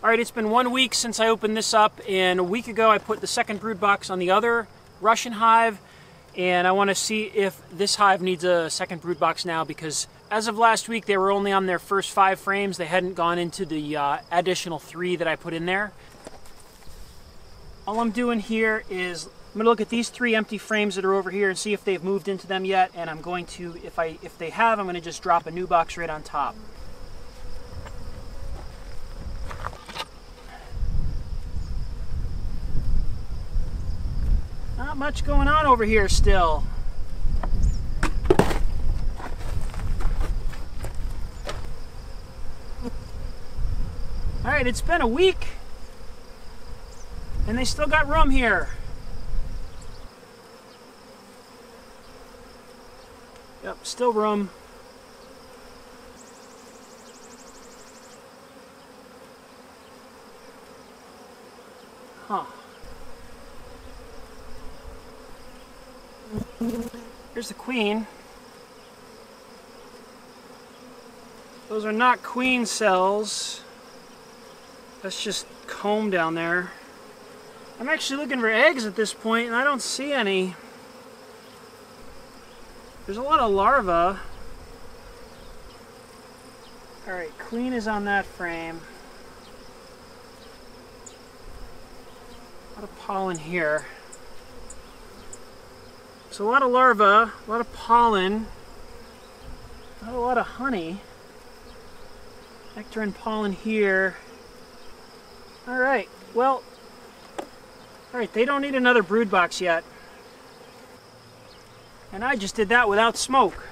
Alright, it's been 1 week since I opened this up, and a week ago I put the second brood box on the other Russian hive, and I want to see if this hive needs a second brood box now, because as of last week they were only on their first 5 frames. They hadn't gone into the additional 3 that I put in there. All I'm doing here is I'm going to look at these 3 empty frames that are over here and see if they've moved into them yet, and I'm going to, if they have, I'm going to just drop a new box right on top. Not much going on over here still. Alright, it's been a week and they still got room here. Yep, still room. Huh. Here's the queen. Those are not queen cells. That's just comb down there. I'm actually looking for eggs at this point and I don't see any. There's a lot of larvae. Alright, queen is on that frame. A lot of pollen here. So a lot of larvae, a lot of pollen, not a lot of honey. Nectar and pollen here. Alright, well, alright, they don't need another brood box yet. And I just did that without smoke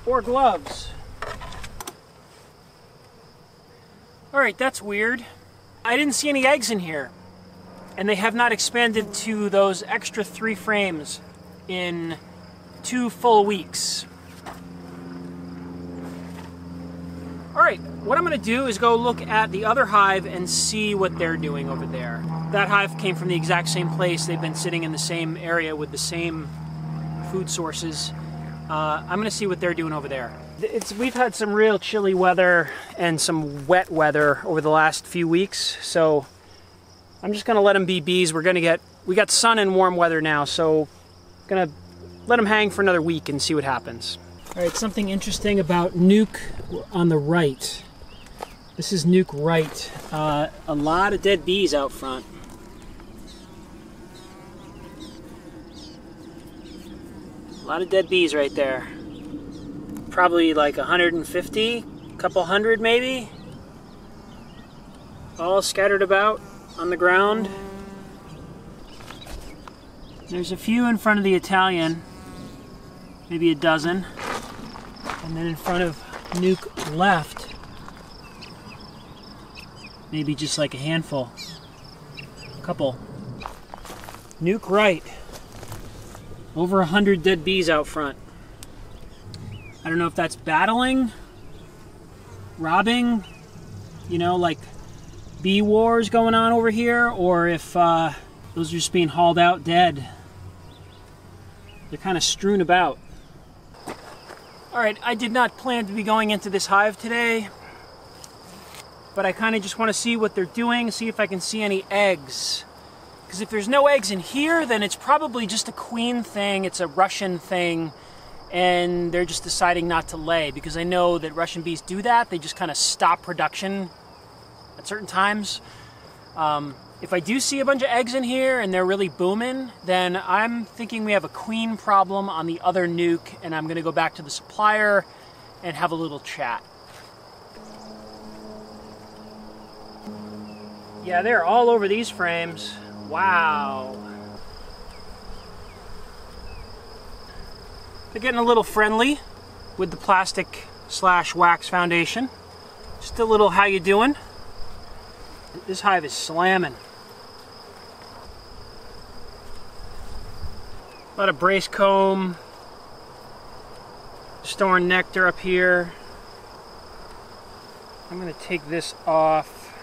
or gloves. Alright, that's weird. I didn't see any eggs in here. And they have not expanded to those extra 3 frames in 2 full weeks. Alright, what I'm going to do is go look at the other hive and see what they're doing over there. That hive came from the exact same place. They've been sitting in the same area with the same food sources. I'm going to see what they're doing over there. We've had some real chilly weather and some wet weather over the last few weeks, so I'm just going to let them be bees. We got sun and warm weather now, so I'm going to let them hang for another week and see what happens. All right, something interesting about nuke on the right. This is nuke right. A lot of dead bees out front. A lot of dead bees right there. Probably like 150, a couple hundred maybe. All scattered about on the ground. There's a few in front of the Italian, maybe a dozen. And then in front of nuke left, maybe just like a handful. A couple. Nuke right. Over 100 dead bees out front. I don't know if that's battling, robbing, you know, like bee wars going on over here, or if those are just being hauled out dead. They're kind of strewn about. Alright, I did not plan to be going into this hive today, but I kind of just want to see what they're doing, see if I can see any eggs. Because if there's no eggs in here, then it's probably just a queen thing, it's a Russian thing, and they're just deciding not to lay. Because I know that Russian bees do that, they just kind of stop production at certain times. If I do see a bunch of eggs in here and they're really booming, then I'm thinking we have a queen problem on the other nuke, and I'm going to go back to the supplier and have a little chat. Yeah, they're all over these frames. Wow. They're getting a little friendly with the plastic/wax foundation. Just a little how you doing. This hive is slamming. A lot of brace comb, storing nectar up here. I'm going to take this off.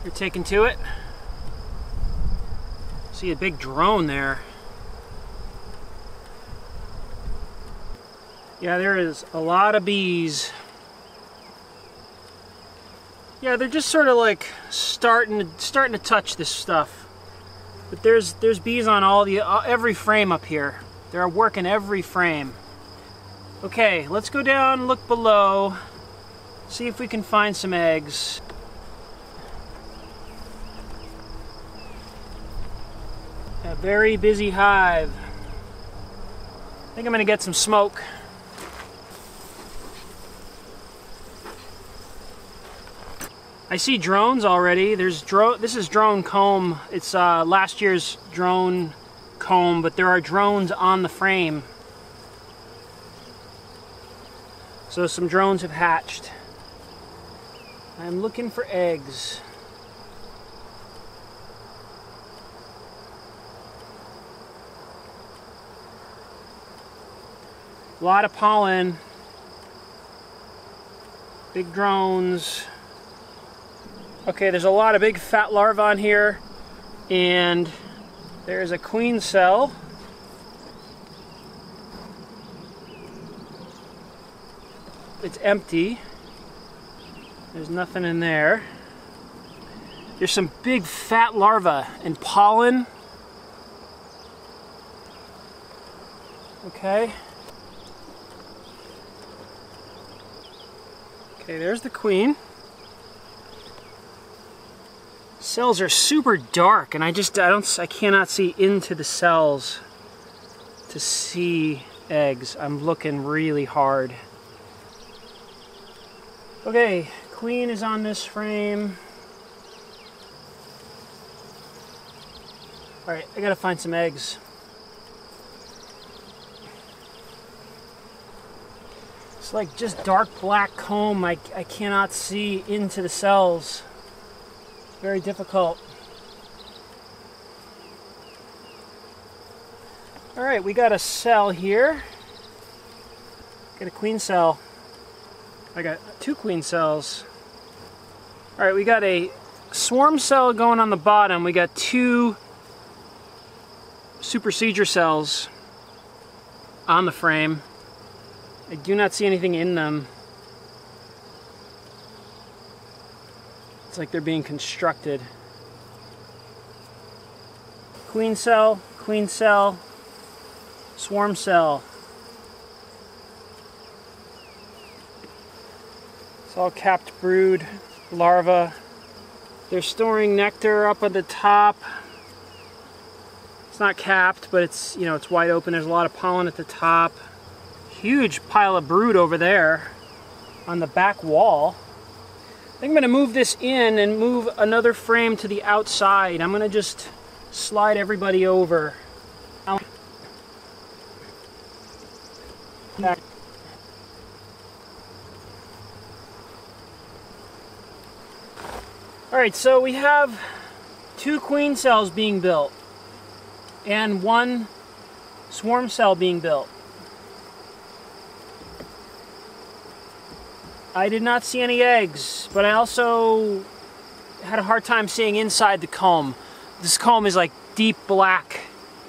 You're taking to it. See a big drone there. Yeah, there is a lot of bees. Yeah, they're just sort of like starting to touch this stuff. But there's bees on every frame up here. They're working every frame. Okay, let's go down, look below, see if we can find some eggs. A very busy hive. I think I'm gonna get some smoke. I see drones already. This is drone comb. It's last year's drone comb, but there are drones on the frame. So some drones have hatched. I'm looking for eggs. A lot of pollen. Big drones. Okay, there's a lot of big fat larvae on here, and there's a queen cell. It's empty. There's nothing in there. There's some big fat larvae and pollen. Okay. Okay, there's the queen. Cells are super dark, and I cannot see into the cells to see eggs. I'm looking really hard. Okay, queen is on this frame. All right, I gotta find some eggs. It's like just dark black comb. I cannot see into the cells. Very difficult. All right, we got a cell here. Got a queen cell. I got 2 queen cells. All right, we got a swarm cell going on the bottom. We got 2 supersedure cells on the frame. I do not see anything in them. It's like they're being constructed. Queen cell, swarm cell. It's all capped brood, larvae. They're storing nectar up at the top. It's not capped, but it's, you know, it's wide open. There's a lot of pollen at the top. Huge pile of brood over there on the back wall. I think I'm going to move this in and move another frame to the outside. I'm going to just slide everybody over. Alright, so we have 2 queen cells being built and 1 swarm cell being built. I did not see any eggs, but I also had a hard time seeing inside the comb. This comb is like deep black.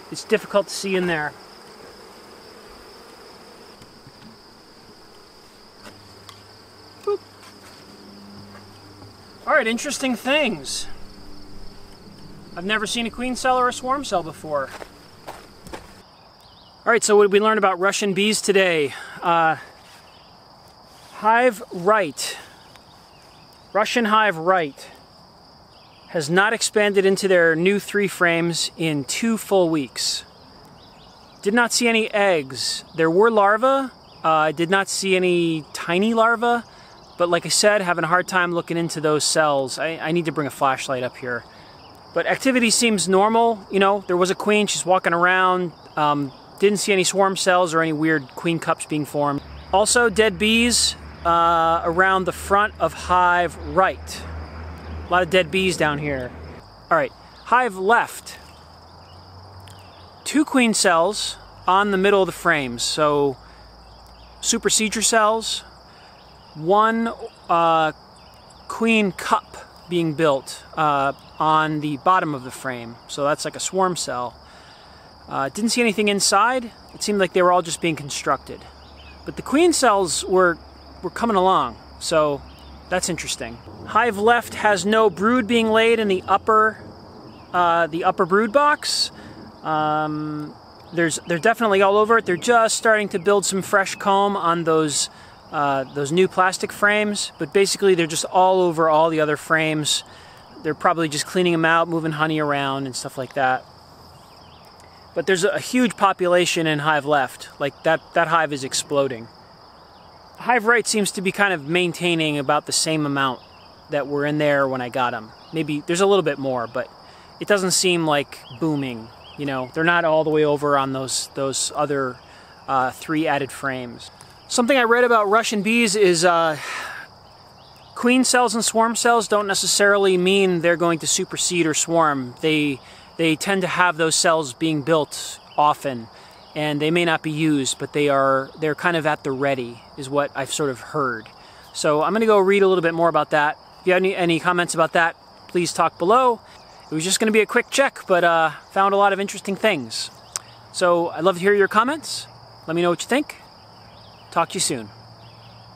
It's difficult to see in there. Boop. All right, interesting things. I've never seen a queen cell or a swarm cell before. All right, so what did we learn about Russian bees today? Hive Right, Russian Hive Right, has not expanded into their new 3 frames in 2 full weeks. Did not see any eggs. There were larvae. I did not see any tiny larvae, but like I said, having a hard time looking into those cells. I need to bring a flashlight up here. But activity seems normal. You know, there was a queen, she's walking around. Didn't see any swarm cells or any weird queen cups being formed. Also, dead bees around the front of Hive Right. A lot of dead bees down here. All right, Hive Left. 2 queen cells on the middle of the frames. So supersedure cells, 1 queen cup being built on the bottom of the frame. So that's like a swarm cell. Didn't see anything inside. It seemed like they were all just being constructed. But the queen cells were coming along, so that's interesting. Hive Left has no brood being laid in the upper brood box. They're definitely all over it. They're just starting to build some fresh comb on those new plastic frames, but basically they're just all over all the other frames. They're probably just cleaning them out, moving honey around and stuff like that. But there's a huge population in Hive Left. Like that hive is exploding. Hive Right seems to be kind of maintaining about the same amount that were in there when I got them. Maybe there's a little bit more, but it doesn't seem like booming. You know, they're not all the way over on those other 3 added frames. Something I read about Russian bees is queen cells and swarm cells don't necessarily mean they're going to supersede or swarm. They tend to have those cells being built often, and they may not be used, but they're kind of at the ready, is what I've sort of heard. So I'm going to go read a little bit more about that. If you have any comments about that, please talk below. It was just going to be a quick check, but found a lot of interesting things. So I'd love to hear your comments. Let me know what you think. Talk to you soon.